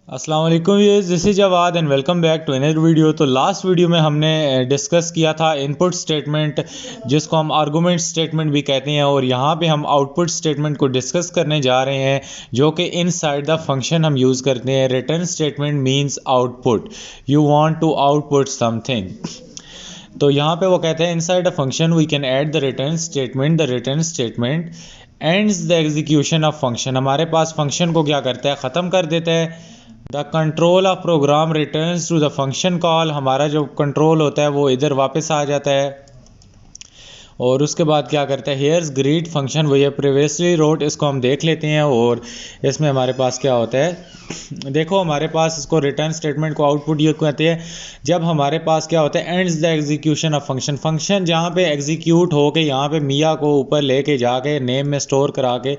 अस्सलाम वालेकुम viewers, this is Jawad and welcome back to another video. तो लास्ट वीडियो में हमने डिस्कस किया था इनपुट स्टेटमेंट, जिसको हम आर्गुमेंट स्टेटमेंट भी कहते हैं, और यहाँ पे हम आउटपुट स्टेटमेंट को डिस्कस करने जा रहे हैं, जो कि इनसाइड द फंक्शन हम यूज़ करते हैं। Return statement means output, you want to output something. तो यहाँ पे वो कहते हैं inside a function we can add the return statement. The return statement ends the execution of function. हमारे पास फंक्शन को क्या करता है, ख़त्म कर देता है। The control of program returns to the function call. हमारा जो कंट्रोल होता है वो इधर वापस आ जाता है। और उसके बाद क्या करता है, here's greet function we have previously wrote. इसको हम देख लेते हैं और इसमें हमारे पास क्या होता है। देखो हमारे पास इसको रिटर्न स्टेटमेंट को आउटपुट ये कहते हैं जब हमारे पास क्या होता है, ends the execution of function. Function जहाँ पे एग्जीक्यूट हो के यहाँ पे मियाँ को ऊपर लेके जाके नेम में स्टोर करा के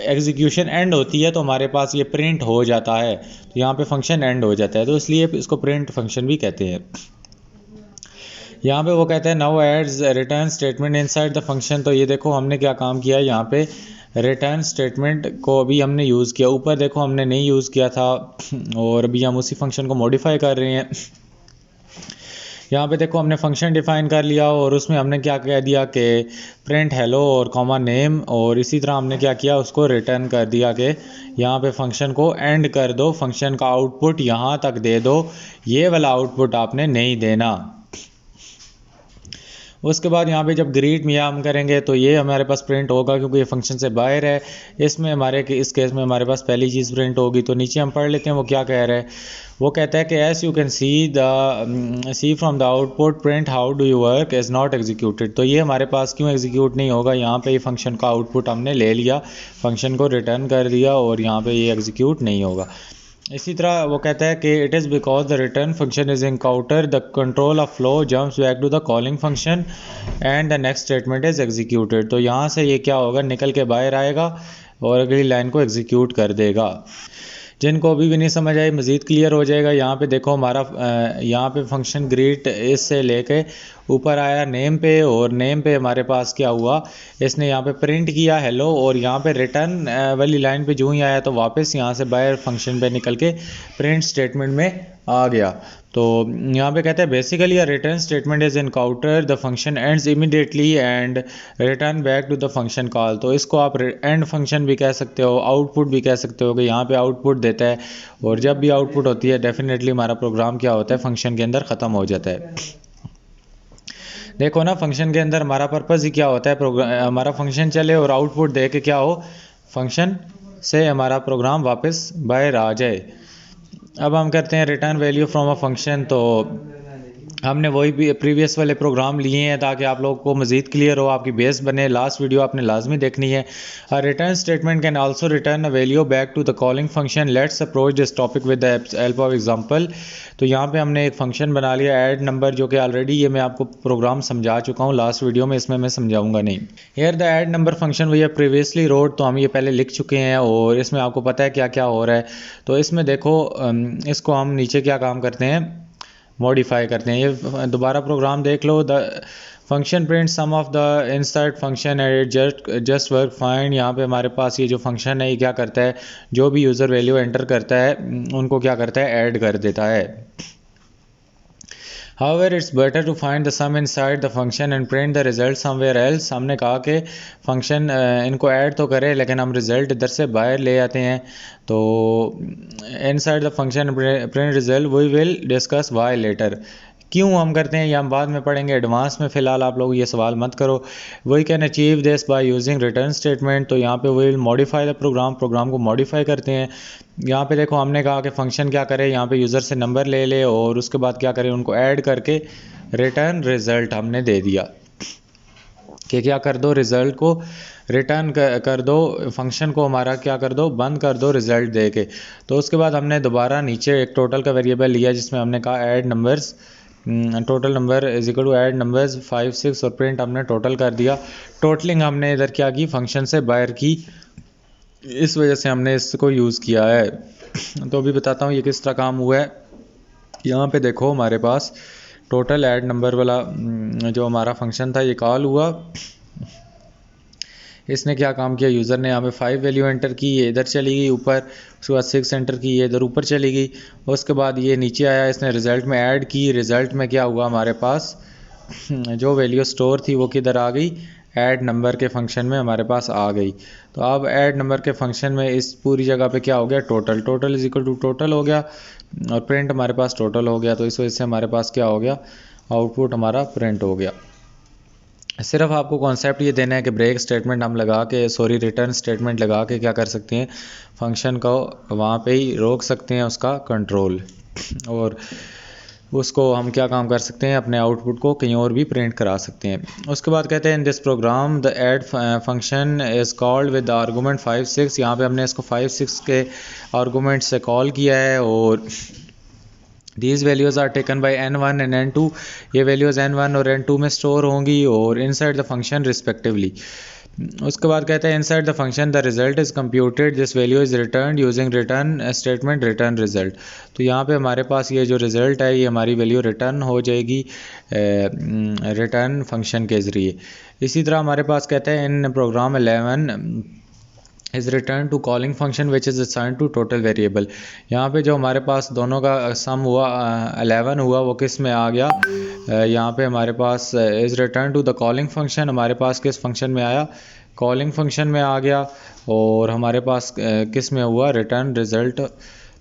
एग्जीक्यूशन एंड होती है, तो हमारे पास ये प्रिंट हो जाता है। तो यहाँ पे फंक्शन एंड हो जाता है, तो इसलिए इसको प्रिंट फंक्शन भी कहते हैं। यहाँ पे वो कहते हैं now adds return statement inside the function. तो ये देखो हमने क्या काम किया, यहाँ पे रिटर्न स्टेटमेंट को अभी हमने यूज़ किया। ऊपर देखो हमने नहीं यूज़ किया था, और अभी हम उसी फंक्शन को मॉडिफाई कर रहे हैं। यहाँ पे देखो हमने फंक्शन डिफाइन कर लिया, और उसमें हमने क्या कह दिया कि प्रिंट हेलो और कॉमा नेम, और इसी तरह हमने क्या किया, उसको रिटर्न कर दिया कि यहाँ पे फंक्शन को एंड कर दो, फंक्शन का आउटपुट यहाँ तक दे दो, ये वाला आउटपुट आपने नहीं देना। उसके बाद यहाँ पे जब ग्रीट मियाँ हम करेंगे तो ये हमारे पास प्रिंट होगा, क्योंकि ये फंक्शन से बाहर है। इसमें इस केस में हमारे पास पहली चीज़ प्रिंट होगी। तो नीचे हम पढ़ लेते हैं वो क्या कह रहा है। वो कहता है कि S U can see from the output print how do you work is not executed. तो ये हमारे पास क्यों एग्जीक्यूट नहीं होगा, यहाँ पे ये फंक्शन का आउटपुट हमने ले लिया, फंक्शन को रिटर्न कर दिया, और यहाँ पे ये एग्जीक्यूट नहीं होगा। इसी तरह वो कहता है कि it is because the return function is encounter the control of flow jumps back to the calling function and the next statement is executed. तो यहाँ से ये क्या होगा, निकल के बाहर आएगा और अगली लाइन को एग्जीक्यूट कर देगा। जिनको अभी भी नहीं समझ आई मज़ीद क्लियर हो जाएगा। यहाँ पे देखो हमारा यहाँ पे फंक्शन ग्रीट इससे लेके ऊपर आया नेम पे, और नेम पे हमारे पास क्या हुआ, इसने यहाँ पे प्रिंट किया हेलो, और यहाँ पे रिटर्न वाली लाइन पे जो ही आया तो वापस यहाँ से बाहर फंक्शन पे निकल के प्रिंट स्टेटमेंट में आ गया। तो यहाँ पे कहते हैं basically a return statement is encounter the function ends immediately and return back to the function call. तो इसको आप एंड फंक्शन भी कह सकते हो, आउटपुट भी कह सकते हो कि यहाँ पे आउटपुट देता है, और जब भी आउटपुट होती है डेफिनेटली हमारा प्रोग्राम क्या होता है, फंक्शन के अंदर ख़त्म हो जाता है। देखो ना, फंक्शन के अंदर हमारा पर्पज़ ही क्या होता है, हमारा फंक्शन चले और आउटपुट दे के क्या हो, फंक्शन से हमारा प्रोग्राम वापस बाहर आ जाए। अब हम करते हैं return value from a function. तो हमने वही भी प्रीवियस वाले प्रोग्राम लिए हैं ताकि आप लोगों को मज़ीद क्लियर हो, आपकी बेस बने। लास्ट वीडियो आपने लाजमी देखनी है। Return statement can also return a value back to the calling function. Let's approach this topic with the help of example. तो यहाँ पे हमने एक फंक्शन बना लिया ऐड नंबर, जो कि ऑलरेडी ये मैं आपको प्रोग्राम समझा चुका हूँ लास्ट वीडियो में, इसमें मैं समझाऊंगा नहीं। Here the add number function we have previously wrote. तो हम ये पहले लिख चुके हैं और इसमें आपको पता है क्या क्या हो रहा है। तो इसमें देखो इसको हम नीचे क्या काम करते हैं, मॉडिफाई करते हैं। ये दोबारा प्रोग्राम देख लो। The function print sum of the insert function and just work fine. यहाँ पे हमारे पास ये जो फंक्शन है ये क्या करता है, जो भी यूज़र वैल्यू एंटर करता है उनको क्या करता है, ऐड कर देता है। However, it's better to find the sum inside the function and print the result somewhere else. हमने कहा कि फंक्शन इनको ऐड तो करे, लेकिन हम रिज़ल्ट इधर से बाहर ले आते हैं। तो inside the function print result we will discuss why later। क्यों हम करते हैं ये हम बाद में पढ़ेंगे एडवांस में। फ़िलहाल आप लोग ये सवाल मत करो। We can achieve this by using return statement. तो यहाँ पे we will modify the program को मॉडिफाई करते हैं। यहाँ पे देखो हमने कहा कि फंक्शन क्या करे, यहाँ पे यूज़र से नंबर ले ले और उसके बाद क्या करे, उनको ऐड करके रिटर्न रिज़ल्ट हमने दे दिया कि क्या कर दो, रिज़ल्ट को रिटर्न कर दो, फंक्शन को हमारा क्या कर दो, बंद कर दो रिज़ल्ट दे के। तो उसके बाद हमने दोबारा नीचे एक टोटल का वेरिएबल लिया जिसमें हमने कहा add numbers, total number is equal to add numbers 5 6, और प्रिंट हमने टोटल कर दिया। टोटलिंग हमने इधर क्या की, फंक्शन से बाहर की, इस वजह से हमने इसको यूज़ किया है। तो अभी बताता हूँ ये किस तरह काम हुआ है। यहाँ पे देखो हमारे पास टोटल ऐड नंबर वाला जो हमारा फंक्शन था ये कॉल हुआ। इसने क्या काम किया, यूज़र ने यहाँ पे 5 वैल्यू एंटर की, ये इधर चली गई ऊपर, उसके बाद 6 एंटर की, ये इधर ऊपर चली गई, उसके बाद ये नीचे आया, इसने रिज़ल्ट में ऐड की, रिज़ल्ट में क्या हुआ हमारे पास जो वैल्यू स्टोर थी वो किधर आ गई, ऐड नंबर के फंक्शन में हमारे पास आ गई। तो अब ऐड नंबर के फंक्शन में इस पूरी जगह पे क्या हो गया, total, total is equal to total हो गया और प्रिंट हमारे पास टोटल हो गया। तो इस वजह से हमारे पास क्या हो गया, आउटपुट हमारा प्रिंट हो गया। सिर्फ आपको कॉन्सेप्ट ये देना है कि ब्रेक स्टेटमेंट हम लगा के रिटर्न स्टेटमेंट लगा के क्या कर सकते हैं, फंक्शन को वहाँ पे ही रोक सकते हैं उसका कंट्रोल, और उसको हम क्या काम कर सकते हैं, अपने आउटपुट को कहीं और भी प्रिंट करा सकते हैं। उसके बाद कहते हैं in this program the add function is called with the argument 5 6। यहाँ पे हमने इसको 5 6 के आर्गूमेंट से कॉल किया है और these values are taken by n1 and n2। ये वैल्यूज़ n1 और n2 में स्टोर होंगी और इनसाइड द फंक्शन रिस्पेक्टिवली। उसके बाद कहते हैं inside the function the result is computed, this value is return using return statement return result. तो यहाँ पे हमारे पास ये जो रिज़ल्ट है ये हमारी वैल्यू रिटर्न हो जाएगी रिटर्न फंक्शन के ज़रिए। इसी तरह हमारे पास कहते हैं in program 11 is return to calling function which is assign to total variable. यहाँ पे जो हमारे पास दोनों का सम हुआ 11 हुआ वो किस में आ गया, यहाँ पे हमारे पास is return to the calling function, हमारे पास किस फंक्शन में आया, कॉलिंग फंक्शन में आ गया, और हमारे पास किस में हुआ, रिटर्न रिज़ल्ट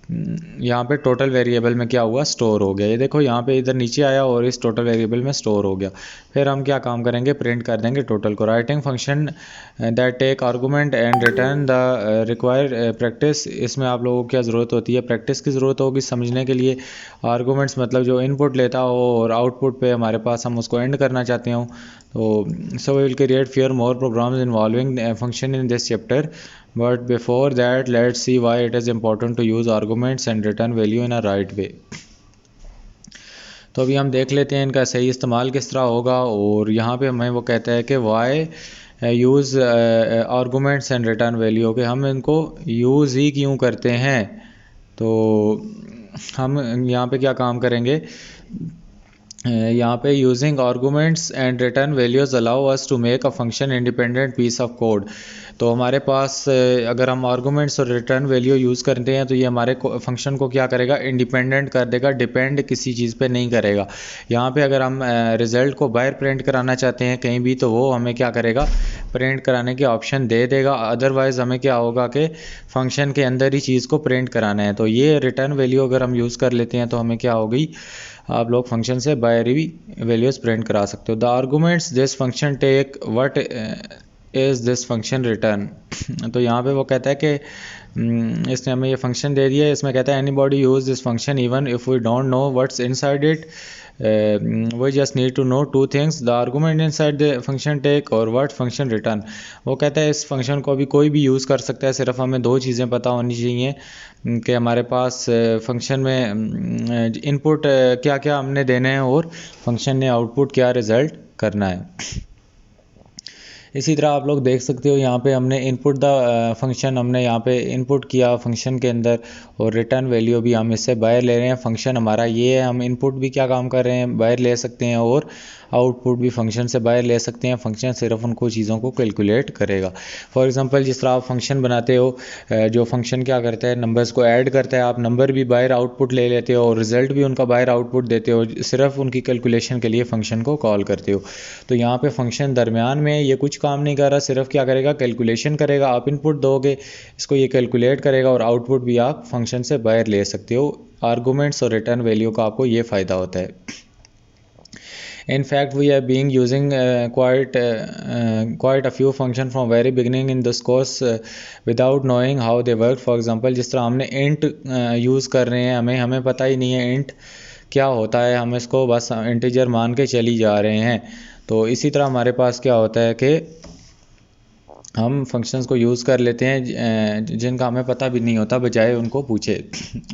यहाँ पे टोटल वेरिएबल में क्या हुआ, स्टोर हो गया। ये देखो यहाँ पे इधर नीचे आया और इस टोटल वेरिएबल में स्टोर हो गया। फिर हम क्या काम करेंगे, प्रिंट कर देंगे टोटल को। Writing function that take argument and return the required practice. इसमें आप लोगों को क्या ज़रूरत होती है, प्रैक्टिस की ज़रूरत होगी समझने के लिए। आर्गूमेंट्स मतलब जो इनपुट लेता हो और आउटपुट पे हमारे पास हम उसको एंड करना चाहते हो। तो so we will create few more programs involving function in this chapter, but before that let's see why it is important to use arguments and return value in a right way। तो अभी हम देख लेते हैं इनका सही इस्तेमाल किस तरह होगा, और यहाँ पे हमें वो कहता है कि why use arguments and return value, के हम इनको यूज़ ही क्यों करते हैं। तो हम यहाँ पे क्या काम करेंगे, यहाँ पे using arguments and return values allow us to make a function independent piece of code. तो हमारे पास अगर हम आर्गूमेंट्स और रिटर्न वैल्यू यूज़ करते हैं तो ये हमारे फंक्शन को क्या करेगा, इंडिपेंडेंट कर देगा, डिपेंड किसी चीज़ पे नहीं करेगा। यहाँ पे अगर हम रिज़ल्ट को बाहर प्रिंट कराना चाहते हैं कहीं भी, तो वो हमें क्या करेगा, प्रिंट कराने के ऑप्शन दे देगा। अदरवाइज़ हमें क्या होगा कि फंक्शन के अंदर ही चीज़ को प्रिंट कराना है। तो ये रिटर्न वैल्यू अगर हम यूज़ कर लेते हैं तो हमें क्या होगी, आप लोग फंक्शन से बाहर ही वैल्यूज़ प्रिंट करा सकते हो। The arguments this function take what is this function return. तो यहाँ पे वो कहता है कि इसने हमें ये फंक्शन दे दिया है, इसमें कहता है anybody use this function even if we don't know what's inside it, we just need to know two things, the argument inside the function take और व्हाट फंक्शन रिटर्न। वो कहता है इस फंक्शन को भी कोई भी यूज़ कर सकता है, सिर्फ हमें दो चीज़ें पता होनी चाहिए कि हमारे पास फंक्शन में इनपुट क्या क्या हमने देने हैं और फंक्शन ने आउटपुट क्या रिज़ल्ट करना है। इसी तरह आप लोग देख सकते हो यहाँ पे हमने इनपुट द फंक्शन हमने यहाँ पे इनपुट किया फंक्शन के अंदर, और रिटर्न वैल्यू भी हम इससे बाहर ले रहे हैं। फंक्शन हमारा ये है, हम इनपुट भी क्या काम कर रहे हैं, बाहर ले सकते हैं, और आउटपुट भी फंक्शन से बाहर ले सकते हैं। फंक्शन सिर्फ उनको चीज़ों को कैलकुलेट करेगा। फॉर एग्जांपल जिस तरह आप फंक्शन बनाते हो, जो फंक्शन क्या करता है, नंबर्स को ऐड करता है, आप नंबर भी बाहर आउटपुट ले लेते हो और रिज़ल्ट भी उनका बाहर आउटपुट देते हो, सिर्फ उनकी कैलकुलेशन के लिए फंक्शन को कॉल करते हो। तो यहाँ पे फंक्शन दरमियान में ये कुछ काम नहीं कर रहा, सिर्फ क्या करेगा, कैलकुलेशन करेगा। आप इनपुट दोगे, इसको ये कैलकुलेट करेगा और आउटपुट भी आप फंक्शन से बाहर ले सकते हो। आर्गूमेंट्स और रिटर्न वैल्यू का आपको ये फ़ायदा होता है। In fact, we have been using quite a few functions from very beginning in this course without knowing how they work. For example, जिस तरह हमने int यूज़ कर रहे हैं, हमें पता ही नहीं है int क्या होता है, हम इसको बस इंटीजर मान के चली जा रहे हैं। तो इसी तरह हमारे पास क्या होता है कि हम फंक्शंस को यूज़ कर लेते हैं जिनका हमें पता भी नहीं होता, बजाय उनको पूछे।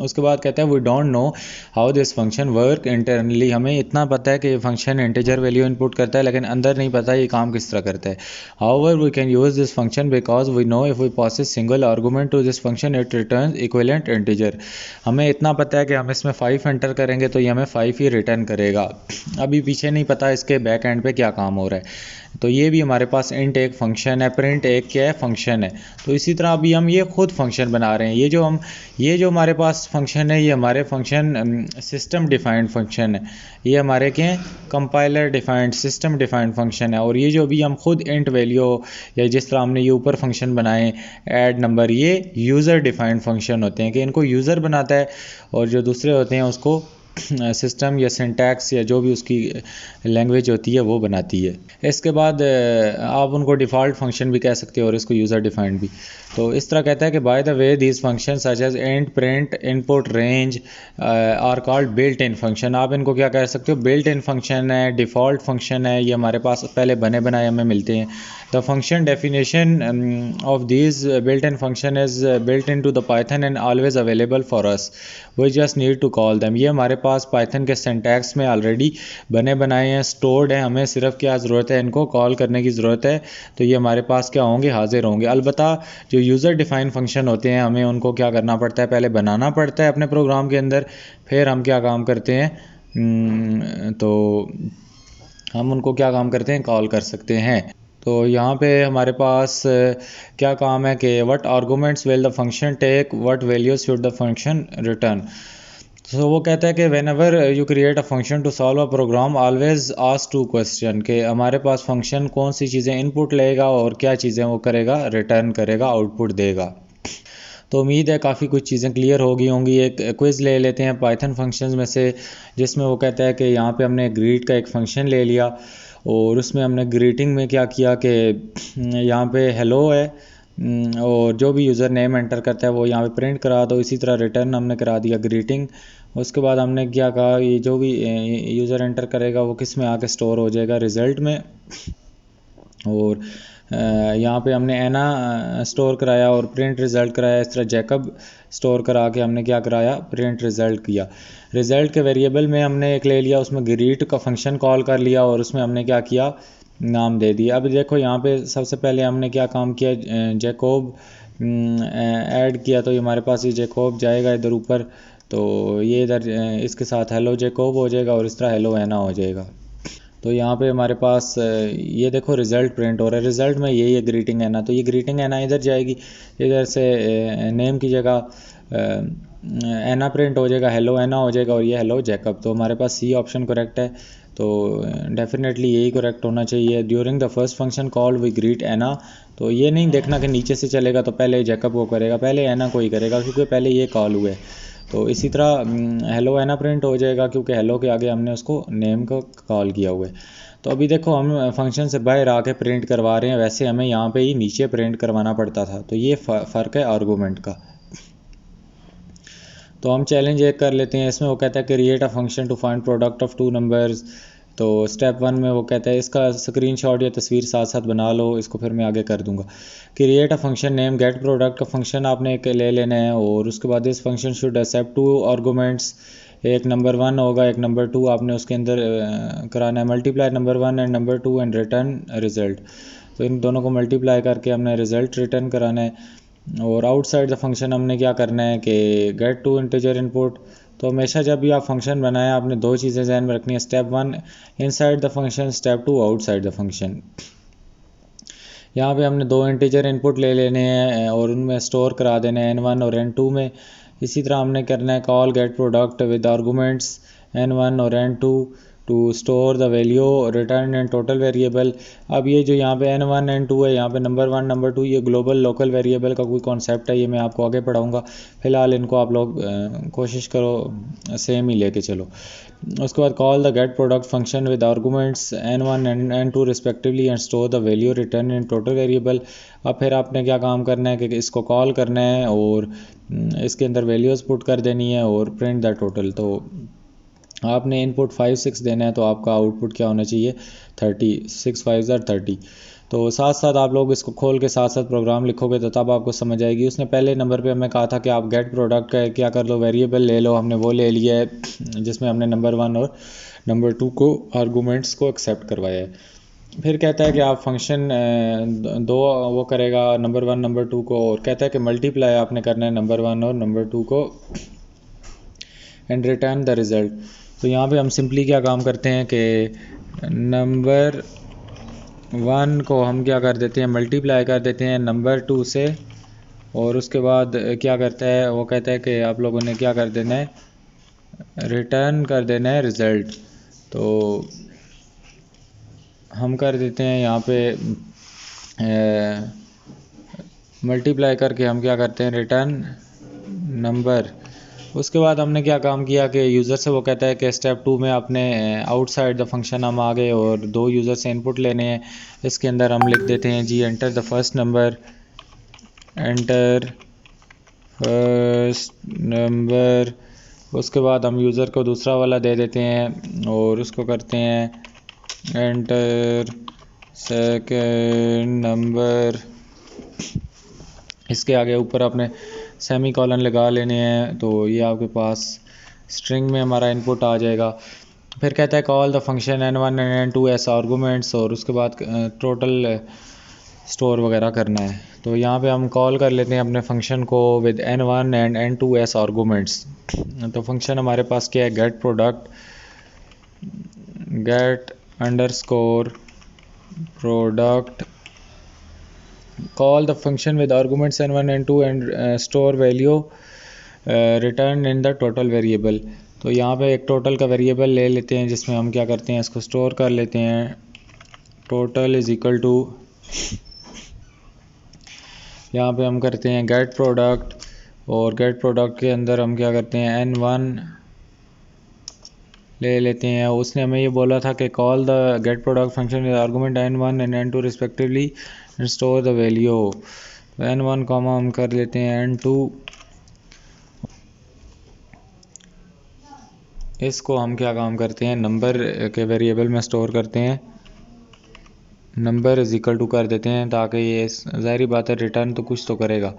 उसके बाद कहते हैं we don't know how this function work internally. हमें इतना पता है कि ये फंक्शन इंटीजर वैल्यू इनपुट करता है, लेकिन अंदर नहीं पता ये काम किस तरह करता है। However we can use this function because we know if we passes single argument to this function it return equivalent integer. हमें इतना पता है कि हम इसमें 5 एंटर करेंगे तो ये हमें 5 ही रिटर्न करेगा। अभी पीछे नहीं पता इसके बैक एंड पे क्या काम हो रहा है। तो ये भी हमारे पास इंट एक फंक्शन है, प्रिंट एक क्या है फंक्शन है। तो इसी तरह अभी हम ये खुद फंक्शन बना रहे हैं। ये जो हमारे पास फंक्शन है, ये हमारे फंक्शन सिस्टम डिफाइंड फंक्शन है। ये हमारे क्या है compiler defined system defined function है। और ये जो भी हम खुद इंट वैल्यू या जिस तरह हमने ये ऊपर फंक्शन बनाए ऐड नंबर, ये यूज़र डिफाइंड फंक्शन होते हैं कि इनको यूज़र बनाता है और जो दूसरे होते हैं उसको सिस्टम या सिंटैक्स या जो भी उसकी लैंग्वेज होती है वो बनाती है। इसके बाद आप उनको डिफ़ॉल्ट फंक्शन भी कह सकते हो और इसको यूज़र डिफाइंड भी। तो इस तरह कहता है कि by the way these function such as int, print, input, range are called built in function. आप इनको क्या कह सकते हो, बिल्ट इन फंक्शन है, डिफ़ॉल्ट फंक्शन है, ये हमारे पास पहले बने बनाए हमें मिलते हैं। The function definition of these built in function is built in to the Python and always available for us, we just need to call them. ये हमारे पास पाइथन के सिंटैक्स में ऑलरेडी बने बनाए हैं, स्टोर्ड है, हमें सिर्फ क्या ज़रूरत है, इनको कॉल करने की ज़रूरत है। तो ये हमारे पास क्या होंगे, हाजिर होंगे। अलबत्ता जो यूज़र डिफाइन फंक्शन होते हैं हमें उनको क्या करना पड़ता है, पहले बनाना पड़ता है अपने प्रोग्राम के अंदर, फिर हम क्या काम करते हैं, तो हम उनको क्या काम करते हैं, कॉल कर सकते हैं। तो यहाँ पे हमारे पास क्या काम है कि what arguments will the function take, what values should the function return. तो वो कहता है कि whenever you create a function to solve a program always ask to question, कि हमारे पास फंक्शन कौन सी चीज़ें इनपुट लेगा और क्या चीज़ें वो करेगा, रिटर्न करेगा, आउटपुट देगा। तो उम्मीद है काफ़ी कुछ चीज़ें क्लियर हो गई होंगी। एक क्विज़ ले लेते हैं पाइथन फंक्शंस में से, जिसमें वो कहता है कि यहाँ पे हमने ग्रीट का एक फ़ंक्शन ले लिया और उसमें हमने ग्रीटिंग में क्या किया कि यहाँ पे हेलो है और जो भी यूज़र नेम एंटर करता है वो यहाँ पे प्रिंट करा दो। इसी तरह रिटर्न हमने करा दिया ग्रीटिंग। उसके बाद हमने क्या कहा, ये जो भी यूज़र एंटर करेगा वो किस में आके स्टोर हो जाएगा, रिज़ल्ट में। और यहाँ पे हमने एना स्टोर कराया और प्रिंट रिज़ल्ट कराया। इस तरह जैकब स्टोर करा के हमने क्या कराया, प्रिंट रिज़ल्ट किया। रिज़ल्ट के वेरिएबल में हमने एक ले लिया, उसमें ग्रीट का फंक्शन कॉल कर लिया और उसमें हमने क्या किया, नाम दे दिया। अब देखो यहाँ पे सबसे पहले हमने क्या काम किया, जैकोब ऐड किया। तो ये हमारे पास ये जैकोब जाएगा इधर ऊपर, तो ये इधर इसके साथ हेलो जैकोब हो जाएगा और इस तरह हेलो एना हो जाएगा। तो यहाँ पे हमारे पास ये देखो रिज़ल्ट प्रिंट हो रहा है, रिज़ल्ट में यही है ग्रीटिंग एना। तो ये ग्रीटिंग एना इधर जाएगी, इधर से नेम की जगह एना प्रिंट हो जाएगा, हेलो एना हो जाएगा और ये हेलो जैकब। तो हमारे पास सी ऑप्शन करेक्ट है, तो डेफिनेटली यही करेक्ट होना चाहिए। During the first function call we greet Anna. तो ये नहीं देखना कि नीचे से चलेगा तो पहले जैकब को करेगा, पहले एना को ही करेगा क्योंकि पहले ये कॉल हुए। तो इसी तरह हेलो एना प्रिंट हो जाएगा क्योंकि हेलो के आगे हमने उसको नेम को कॉल किया हुआ है। तो अभी देखो हम फंक्शन से बाहर आके प्रिंट करवा रहे हैं, वैसे हमें यहाँ पे ही नीचे प्रिंट करवाना पड़ता था। तो ये फ़र्क है आर्गूमेंट का। तो हम चैलेंज एक कर लेते हैं। इसमें वो कहता है create a function to find product of two numbers. तो स्टेप 1 में वो कहता है, इसका स्क्रीनशॉट या तस्वीर साथ साथ बना लो, इसको फिर मैं आगे कर दूंगा। Create a function name get product का फंक्शन आपने एक ले लेना है और उसके बाद इस function should accept two arguments, एक नंबर 1 होगा, एक नंबर 2। आपने उसके अंदर कराना है multiply number 1 and number 2 and return result. तो इन दोनों को मल्टीप्लाई करके हमने रिजल्ट रिटर्न कराना है। और आउटसाइड द फंक्शन हमने क्या करना है कि गेट टू इंटीजर इनपुट। तो हमेशा जब भी आप फंक्शन बनाएं आपने दो चीज़ें ध्यान में रखनी है, step 1 inside the function, step 2 outside the function. यहाँ पे हमने दो इंटीजर इनपुट ले लेने हैं और उनमें स्टोर करा देने हैं n1 और n2 में। इसी तरह हमने करना है call get product with arguments n1 और n2 to store the value return and total variable. अब ये जो यहाँ पे n1 n2 है, यहाँ पे नंबर 1 नंबर 2, ये ग्लोबल लोकल वेरिएबल का कोई कॉन्सेप्ट है, ये मैं आपको आगे पढ़ाऊँगा। फ़िलहाल इनको आप लोग कोशिश करो सेम ही लेके चलो। उसके बाद call the get product function with arguments n1 and n2 respectively and store the value return in total variable. अब फिर आपने क्या काम करना है कि इसको कॉल करना है और इसके अंदर वैल्यूज़ पुट कर देनी है और प्रिंट द टोटल। तो आपने इनपुट 5 6 देना है तो आपका आउटपुट क्या होना चाहिए, 30, 6 5 30। तो साथ साथ आप लोग इसको खोल के साथ साथ प्रोग्राम लिखोगे तो तब आपको समझ आएगी। उसने पहले नंबर पे हमें कहा था कि आप गेट प्रोडक्ट का क्या कर लो, वेरिएबल ले लो। हमने वो ले लिया है जिसमें हमने नंबर 1 और नंबर 2 को आर्गूमेंट्स को एक्सेप्ट करवाया है। फिर कहता है कि आप फंक्शन दो वो करेगा नंबर 1 नंबर 2 को, और कहता है कि मल्टीप्लाई आपने करना है नंबर 1 और नंबर 2 को एंड रिटर्न द रिज़ल्ट। तो यहाँ पे हम सिंपली क्या काम करते हैं कि नंबर 1 को हम क्या कर देते हैं, मल्टीप्लाई कर देते हैं नंबर 2 से, और उसके बाद क्या करता है, वो कहता है कि आप लोगों ने क्या कर देना है, रिटर्न कर देना है रिज़ल्ट। तो हम कर देते हैं यहाँ पे मल्टीप्लाई करके हम क्या करते हैं, रिटर्न नंबर। उसके बाद हमने क्या काम किया कि यूज़र से वो कहता है कि स्टेप 2 में आपने आउटसाइड द फंक्शन हम आ गए और 2 यूज़र से इनपुट लेने हैं। इसके अंदर हम लिख देते हैं जी enter the first number, enter first number. उसके बाद हम यूज़र को दूसरा वाला दे देते हैं और उसको करते हैं एंटर सेकंड नंबर। इसके आगे ऊपर आपने सेमी कॉलन लगा लेने हैं, तो ये आपके पास स्ट्रिंग में हमारा इनपुट आ जाएगा। फिर कहता है call the function n1 and n2 as arguments, और उसके बाद टोटल स्टोर वगैरह करना है। तो यहाँ पे हम कॉल कर लेते हैं अपने फंक्शन को with n1 and n2 as arguments. तो फंक्शन हमारे पास क्या है, get product, get underscore product, call the function with arguments n1 n2 and store value return in the total variable। तो यहाँ पे एक टोटल का वेरिएबल ले लेते हैं जिसमें हम क्या करते हैं, इसको स्टोर कर लेते हैं। टोटल इज इक्वल टू, यहाँ पे हम करते हैं गेट प्रोडक्ट, और गेट प्रोडक्ट के अंदर हम क्या करते हैं, n1 ले लेते हैं। उसने हमें ये बोला था कि call the get product function with argument n1 and n2 respectively and store the value. n1 comma हम कर लेते हैं n2, इसको हम क्या काम करते हैं, नंबर के वेरिएबल में स्टोर करते हैं। नंबर इज इक्वल टू कर देते हैं ताकि ये ज़ाहिरी बात है रिटर्न तो कुछ तो करेगा।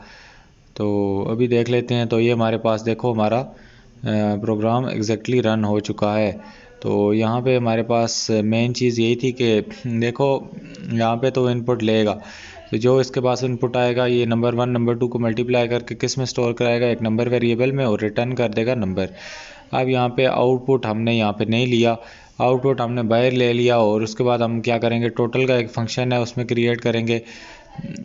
तो अभी देख लेते हैं। तो ये हमारे पास देखो हमारा प्रोग्राम एग्जैक्टली रन हो चुका है। तो यहाँ पे हमारे पास मेन चीज़ यही थी कि देखो यहाँ पे तो इनपुट लेगा, तो जो इसके पास इनपुट आएगा ये नंबर 1 नंबर 2 को मल्टीप्लाई करके किस में स्टोर कराएगा, एक नंबर वेरिएबल में, और रिटर्न कर देगा नंबर। अब यहाँ पे आउटपुट हमने यहाँ पे नहीं लिया, आउटपुट हमने बाहर ले लिया, और उसके बाद हम क्या करेंगे, टोटल का एक फंक्शन है उसमें क्रिएट करेंगे,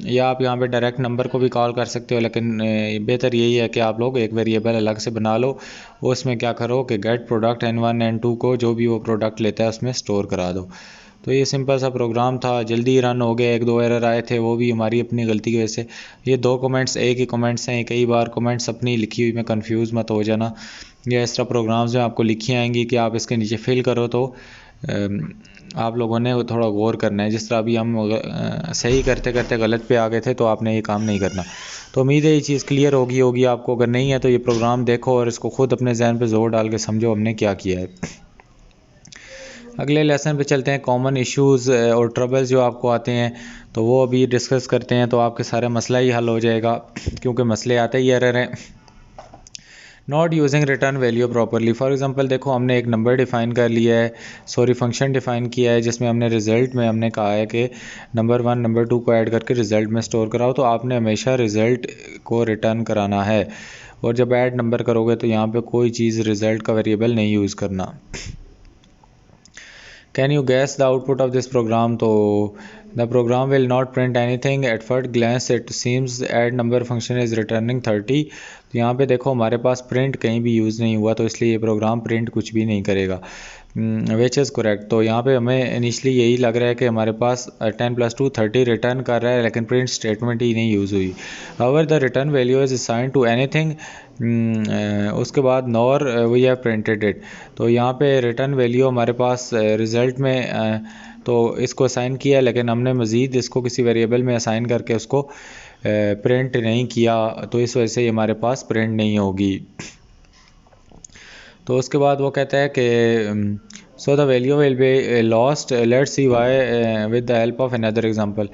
या आप यहाँ पे डायरेक्ट नंबर को भी कॉल कर सकते हो, लेकिन बेहतर यही है कि आप लोग एक वेरिएबल अलग से बना लो, उसमें क्या करो कि गेट प्रोडक्ट n1 n2 को जो भी वो प्रोडक्ट लेता है उसमें स्टोर करा दो। तो ये सिंपल सा प्रोग्राम था, जल्दी रन हो गया। 1-2 एरर आए थे, वो भी हमारी अपनी गलती की वजह से। ये 2 कमेंट्स एक ही कमेंट्स हैं, कई बार कमेंट्स अपनी लिखी हुई में कंफ्यूज मत हो जाना। या इस तरह प्रोग्राम्स में आपको लिखी आएंगी कि आप इसके नीचे फिल करो, तो आप लोगों ने थोड़ा गौर करना है। जिस तरह अभी हम सही करते करते गलत पे आ गए थे, तो आपने ये काम नहीं करना। तो उम्मीद है ये चीज़ क्लियर होगी आपको। अगर नहीं है तो ये प्रोग्राम देखो और इसको खुद अपने जहन पे जोर डाल के समझो हमने क्या किया है। अगले लेसन पे चलते हैं, कॉमन इश्यूज़ और ट्रबल्स जो आपको आते हैं, तो वो अभी डिस्कस करते हैं। तो आपके सारे मसला ही हल हो जाएगा, क्योंकि मसले आते ही एरर हैं। Not using return value properly. For example देखो हमने एक नंबर डिफ़ाइन कर लिया है, फंक्शन डिफ़ाइन किया है जिसमें हमने रिज़ल्ट में हमने कहा है कि नंबर 1 नंबर 2 को ऐड करके रिज़ल्ट में स्टोर कराओ। तो आपने हमेशा रिज़ल्ट को रिटर्न कराना है, और जब ऐड नंबर करोगे तो यहाँ पे कोई चीज़ रिज़ल्ट का वेरिएबल नहीं यूज़ करना। Can you guess the output of this program? तो the program will not print anything. At first glance it seems add number function is returning 30। तो यहाँ पे देखो हमारे पास प्रिंट कहीं भी यूज़ नहीं हुआ, तो इसलिए ये प्रोग्राम प्रिंट कुछ भी नहीं करेगा, विच इज़ करेक्ट। तो यहाँ पे हमें इनिशली यही लग रहा है कि हमारे पास 10 + 2 30 रिटर्न कर रहा है, लेकिन प्रिंट स्टेटमेंट ही नहीं यूज़ हुई। However the return value is assigned to anything, उसके बाद nor we have printed it. तो यहाँ पे रिटर्न वैल्यू हमारे पास रिज़ल्ट में तो इसको असाइन किया, लेकिन हमने मज़ीद इसको किसी वेरिएबल में असाइन करके उसको प्रिंट नहीं किया, तो इस वजह से हमारे पास प्रिंट नहीं होगी। तो उसके बाद वो कहता है कि so the value will be lost, let's see why with the help of another example.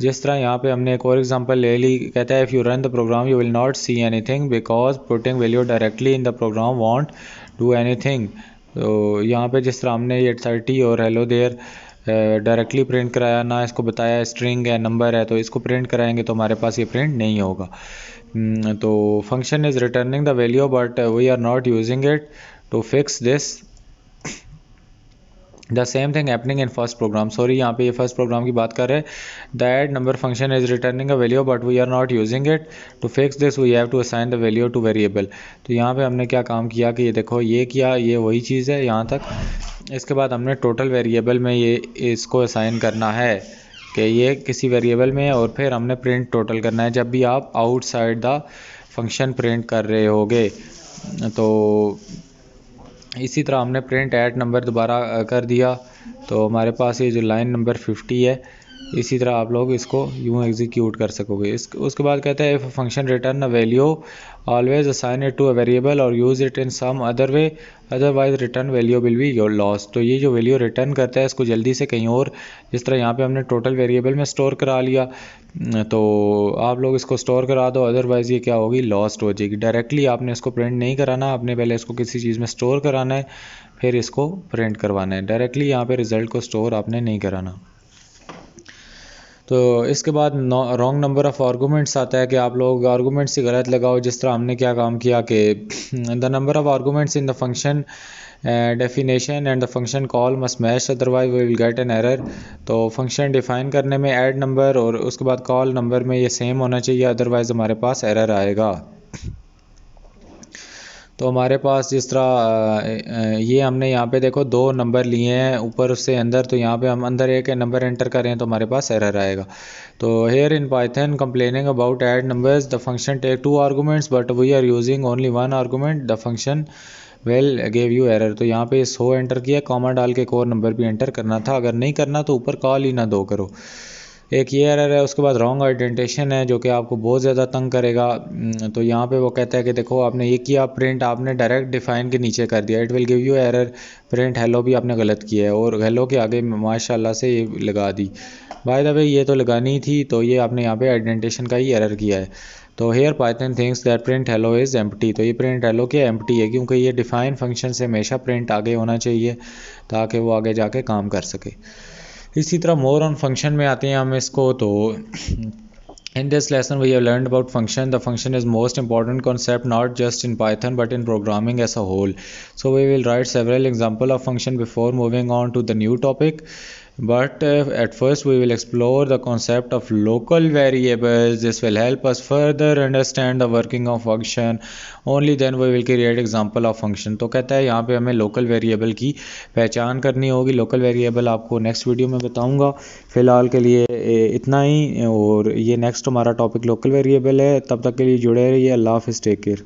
जिस तरह यहाँ पे हमने एक और एग्जांपल ले ली, कहता है if you run the program you will not see anything because putting value directly in the program won't do anything. तो यहाँ पे जिस तरह हमने ये 30 और हेलो देयर डायरेक्टली प्रिंट कराया, ना इसको बताया स्ट्रिंग है नंबर है, तो इसको प्रिंट कराएंगे तो हमारे पास ये प्रिंट नहीं होगा। तो function is returning the value but we are not using it to fix this. The same thing happening in first program, sorry यहाँ पे ये फर्स्ट प्रोग्राम की बात कर रहे हैं। The add number function is returning a value but we are not using it, to fix this we have to assign the value to variable. तो यहाँ पे हमने क्या काम किया कि ये देखो ये किया, ये वही चीज़ है यहाँ तक। इसके बाद हमने टोटल वेरिएबल में ये इसको असाइन करना है कि ये किसी वेरिएबल में है, और फिर हमने प्रिंट टोटल करना है जब भी आप आउटसाइड द फंक्शन प्रिंट कर रहे होगे। तो इसी तरह हमने प्रिंट ऐड नंबर दोबारा कर दिया, तो हमारे पास ये जो लाइन नंबर 50 है, इसी तरह आप लोग इसको यूँ एग्जीक्यूट कर सकोगे। उसके बाद कहता है if function return a value always assign it to a variable और use it in some other way, otherwise return value will be your loss. तो ये जो वैल्यू रिटर्न करता है इसको जल्दी से कहीं और, जिस तरह यहाँ पे हमने टोटल वेरिएबल में स्टोर करा लिया, तो आप लोग इसको स्टोर करा दो, अदरवाइज़ ये क्या होगी, लॉस्ट हो जाएगी। डायरेक्टली आपने इसको प्रिंट नहीं कराना, आपने पहले इसको किसी चीज़ में स्टोर कराना है, फिर इसको प्रिंट करवाना है। डायरेक्टली यहाँ पे रिज़ल्ट को स्टोर आपने नहीं कराना। तो इसके बाद रॉन्ग नंबर ऑफ़ आर्गूमेंट्स आता है कि आप लोग आर्गूमेंट्स ही गलत लगाओ। जिस तरह हमने क्या काम किया कि the number of arguments in the function definition and the function call must match, otherwise we will get an error. तो फंक्शन डिफ़ाइन करने में ऐड नंबर और उसके बाद कॉल नंबर में ये सेम होना चाहिए, अदरवाइज़ हमारे पास एरर आएगा। तो हमारे पास जिस तरह ये हमने यहाँ पे देखो दो नंबर लिए हैं ऊपर उससे अंदर, तो यहाँ पे हम अंदर एक नंबर एंटर करें तो हमारे पास एरर आएगा। तो here in Python complaining about add numbers, the function take 2 arguments but we are using only 1 argument, the function well gave you error. तो यहाँ पे 100 एंटर किया, कॉमा डाल के एक और नंबर भी एंटर करना था, अगर नहीं करना तो ऊपर कॉल ही ना दो करो। एक ये एरर है। उसके बाद रॉन्ग आइडेंटिफिकेशन है जो कि आपको बहुत ज़्यादा तंग करेगा। तो यहाँ पे वो कहता है कि देखो आपने ये किया, प्रिंट आपने डायरेक्ट डिफाइन के नीचे कर दिया, it will give you error, print hello भी आपने गलत किया है, और हेलो के आगे माशाल्लाह से ये लगा दी। बाय द वे ये तो लगानी थी, तो ये आपने यहाँ पे आइडेंटिफिकेशन का ही एरर किया है। तो here Python thinks that print hello is empty, तो ये प्रिंट हेलो क्या एम्प्टी है, क्योंकि ये डिफाइन फंक्शन से हमेशा प्रिंट आगे होना चाहिए ताकि वो आगे जाके काम कर सके। इसी तरह मोर ऑन फंक्शन में आते हैं हम इसको। तो in this lesson we have learned about function. The function is most important concept not just in Python but in programming as a whole. So we will write several example of function before moving on to the new topic. But at first we will explore the concept of local variables. This will help us further understand the working of function. Only then we will create example of function. तो कहता है यहाँ पे हमें local variable की पहचान करनी होगी। local variable आपको next वीडियो में बताऊँगा। फ़िलहाल के लिए इतना ही, और ये नेक्स्ट हमारा टॉपिक लोकल वेरिएबल है। तब तक के लिए जुड़े रहिए। अल्लाह हाफ़िज़, टेक केयर।